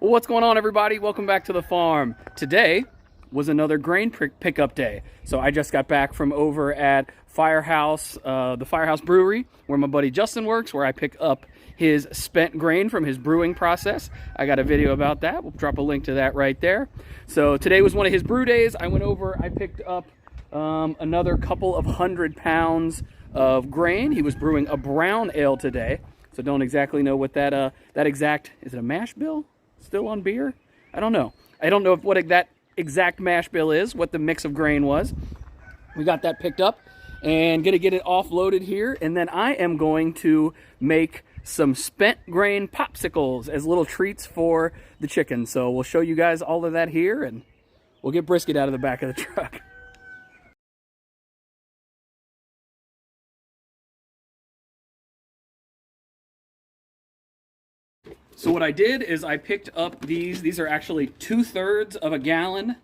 Well, what's going on, everybody? Welcome back to the farm. Today was another grain pickup day. So I just got back from over at Firehouse, the Firehouse Brewery, where my buddy Justin works, where I pick up his spent grain from his brewing process. I got a video about that. We'll drop a link to that right there. So today was one of his brew days. I went over, I picked up another couple of 100 pounds of grain. He was brewing a brown ale today. So don't exactly know what that exact, is it a mash bill? Still on beer? I don't know. I don't know what that exact mash bill is, what the mix of grain was. We got that picked up and gonna get it offloaded here, and then I am going to make some spent grain popsicles as little treats for the chickens. So we'll show you guys all of that here, and we'll get Brisket out of the back of the truck. So what I did is I picked up these are actually 2/3 of a gallon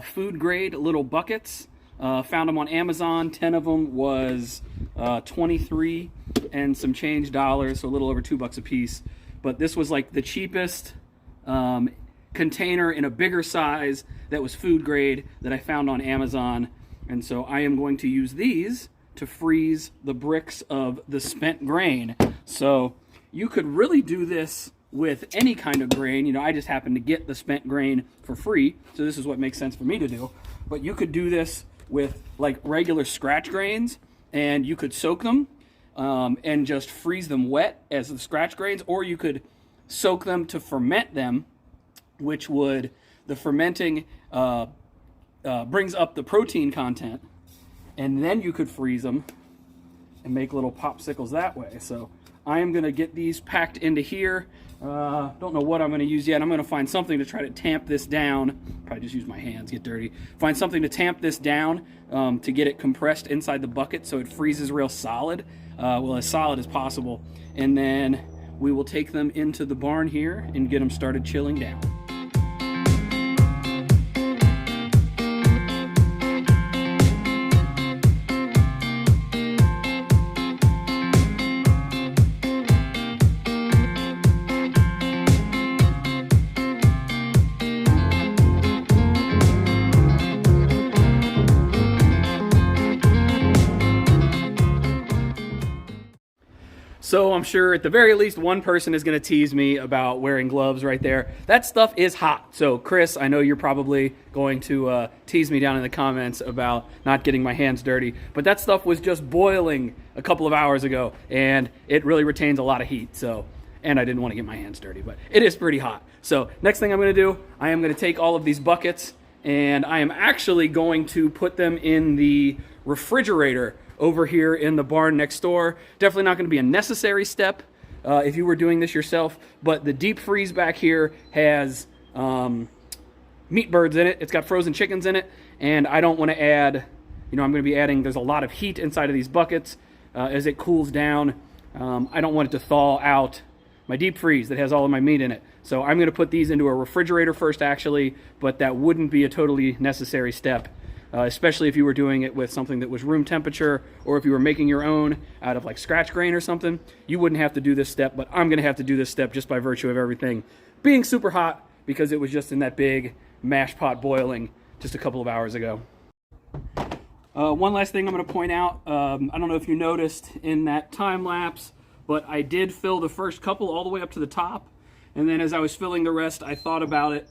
food grade little buckets. Found them on Amazon. 10 of them was 23 and some change dollars, so a little over $2 a piece. But this was like the cheapest container in a bigger size that was food grade that I found on Amazon. And so I am going to use these to freeze the bricks of the spent grain. So you could really do this with any kind of grain. You know, I just happen to get the spent grain for free, so this is what makes sense for me to do. But you could do this with like regular scratch grains, and you could soak them and just freeze them wet as the scratch grains, or you could soak them to ferment them, which would, the fermenting brings up the protein content, and then you could freeze them and make little popsicles that way. So I am going to get these packed into here. Don't know what I'm going to use yet. I'm going to find something to try to tamp this down. Probably just use my hands, get dirty. Find something to tamp this down to get it compressed inside the bucket so it freezes real solid. Well, as solid as possible. And then we will take them into the barn here and get them started chilling down. So I'm sure at the very least one person is going to tease me about wearing gloves right there. That stuff is hot. So Chris, I know you're probably going to tease me down in the comments about not getting my hands dirty, but that stuff was just boiling a couple of hours ago, and it really retains a lot of heat. So, and I didn't want to get my hands dirty, but it is pretty hot. So next thing I'm going to do, I am going to take all of these buckets, and I am actually going to put them in the refrigerator over here in the barn next door. Definitely not going to be a necessary step if you were doing this yourself, but the deep freeze back here has meat birds in it. It's got frozen chickens in it, and I don't want to add, you know, I'm going to be adding, there's a lot of heat inside of these buckets as it cools down. I don't want it to thaw out my deep freeze that has all of my meat in it. So I'm going to put these into a refrigerator first, actually, but that wouldn't be a totally necessary step. Especially if you were doing it with something that was room temperature, or if you were making your own out of like scratch grain or something, you wouldn't have to do this step, but I'm going to have to do this step just by virtue of everything being super hot, because it was just in that big mash pot boiling just a couple of hours ago. One last thing I'm going to point out, I don't know if you noticed in that time lapse, but I did fill the first couple all the way up to the top, and then as I was filling the rest, I thought about it.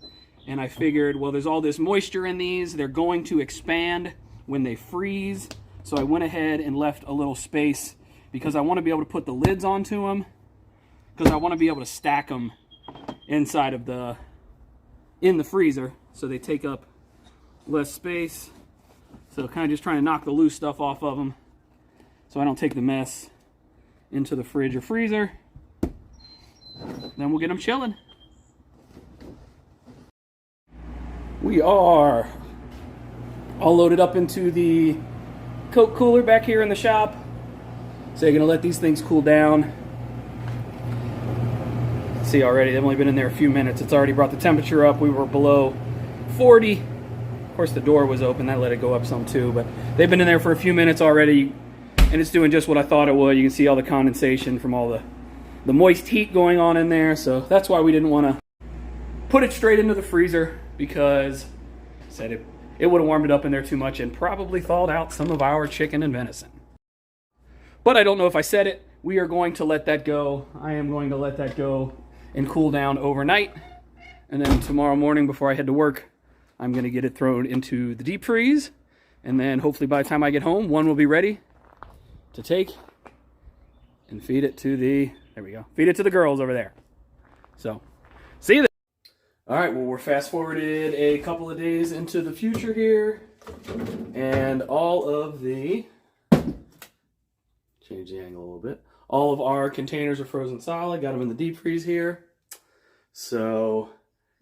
And I figured, well, there's all this moisture in these. They're going to expand when they freeze. So I went ahead and left a little space because I want to be able to put the lids onto them, because I want to be able to stack them inside of in the freezer so they take up less space. So kind of just trying to knock the loose stuff off of them so I don't take the mess into the fridge or freezer. Then we'll get them chilling. We are all loaded up into the Coke cooler back here in the shop. So you're going to let these things cool down. See already, they've only been in there a few minutes. It's already brought the temperature up. We were below 40. Of course, the door was open. That let it go up some too. But they've been in there for a few minutes already, and it's doing just what I thought it would. You can see all the condensation from all the moist heat going on in there. So that's why we didn't want to put it straight into the freezer because I said it would have warmed it up in there too much and probably thawed out some of our chicken and venison. But I don't know if I said it. We are going to let that go. I am going to let that go and cool down overnight. And then tomorrow morning before I head to work, I'm going to get it thrown into the deep freeze. And then hopefully by the time I get home, one will be ready to take and feed it to the, there we go, feed it to the girls over there. So, see you then. All right, well, we're fast forwarded a couple of days into the future here. And all of the, change the angle a little bit. All of our containers are frozen solid. Got them in the deep freeze here. So,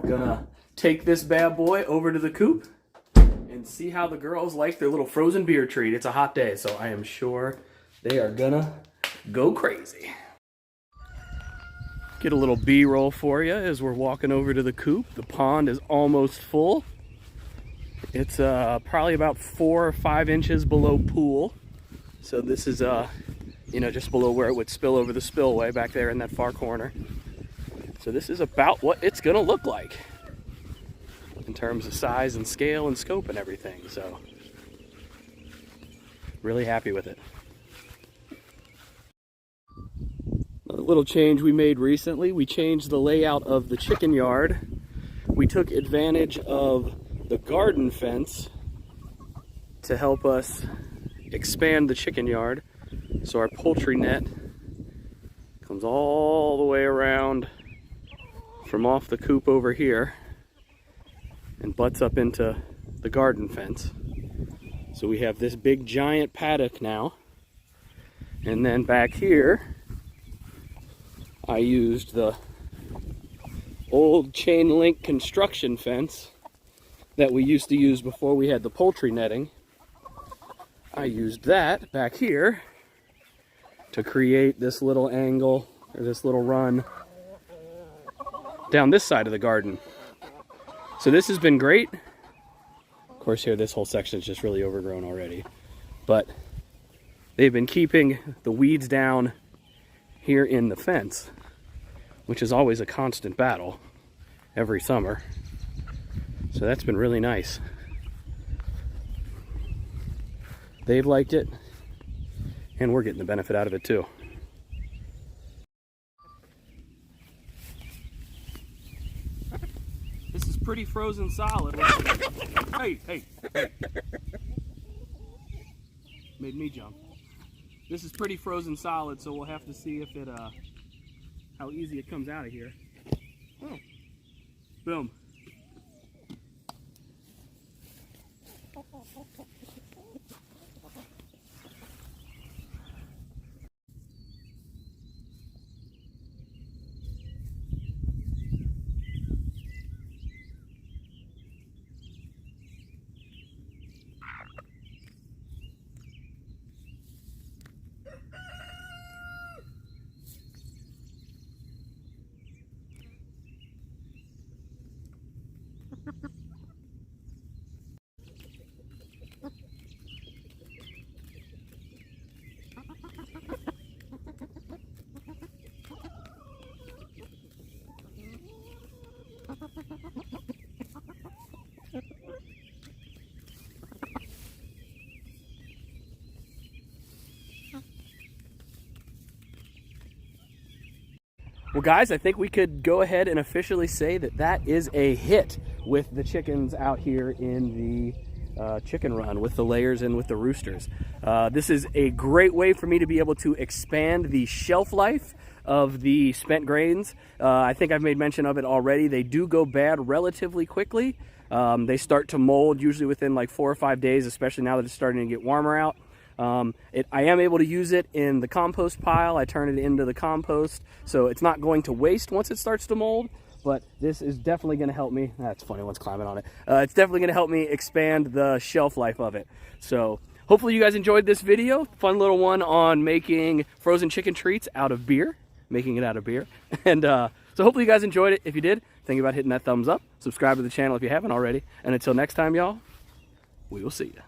gonna take this bad boy over to the coop and see how the girls like their little frozen beer treat. It's a hot day, so I am sure they are gonna go crazy. Get a little B-roll for you as we're walking over to the coop. The pond is almost full. It's probably about 4 or 5 inches below pool. So this is you know, just below where it would spill over the spillway back there in that far corner. So this is about what it's gonna look like in terms of size and scale and scope and everything. So really happy with it. A little change we made recently, we changed the layout of the chicken yard. We took advantage of the garden fence to help us expand the chicken yard. So our poultry net comes all the way around from off the coop over here and butts up into the garden fence. So we have this big giant paddock now. And then back here, I used the old chain link construction fence that we used to use before we had the poultry netting. I used that back here to create this little angle, or this little run down this side of the garden. So this has been great. Of course here this whole section is just really overgrown already. But they've been keeping the weeds down here in the fence, which is always a constant battle every summer. So that's been really nice. They've liked it, and we're getting the benefit out of it too. This is pretty frozen solid. Hey, hey, hey. Made me jump. This is pretty frozen solid, so we'll have to see if it, how easy it comes out of here. Oh. Boom. Well, guys, I think we could go ahead and officially say that that is a hit with the chickens out here in the chicken run, with the layers and with the roosters. This is a great way for me to be able to expand the shelf life of the spent grains. I think I've made mention of it already. They do go bad relatively quickly. They start to mold usually within like 4 or 5 days, especially now that it's starting to get warmer out. I am able to use it in the compost pile. I turn it into the compost, so it's not going to waste once it starts to mold, but this is definitely going to help me. That's funny, one's climbing on it. It's definitely going to help me expand the shelf life of it. So hopefully you guys enjoyed this video. Fun little one on making frozen chicken treats out of beer, making it out of beer. And so hopefully you guys enjoyed it. If you did, think about hitting that thumbs up. Subscribe to the channel if you haven't already. And until next time, y'all, we will see you.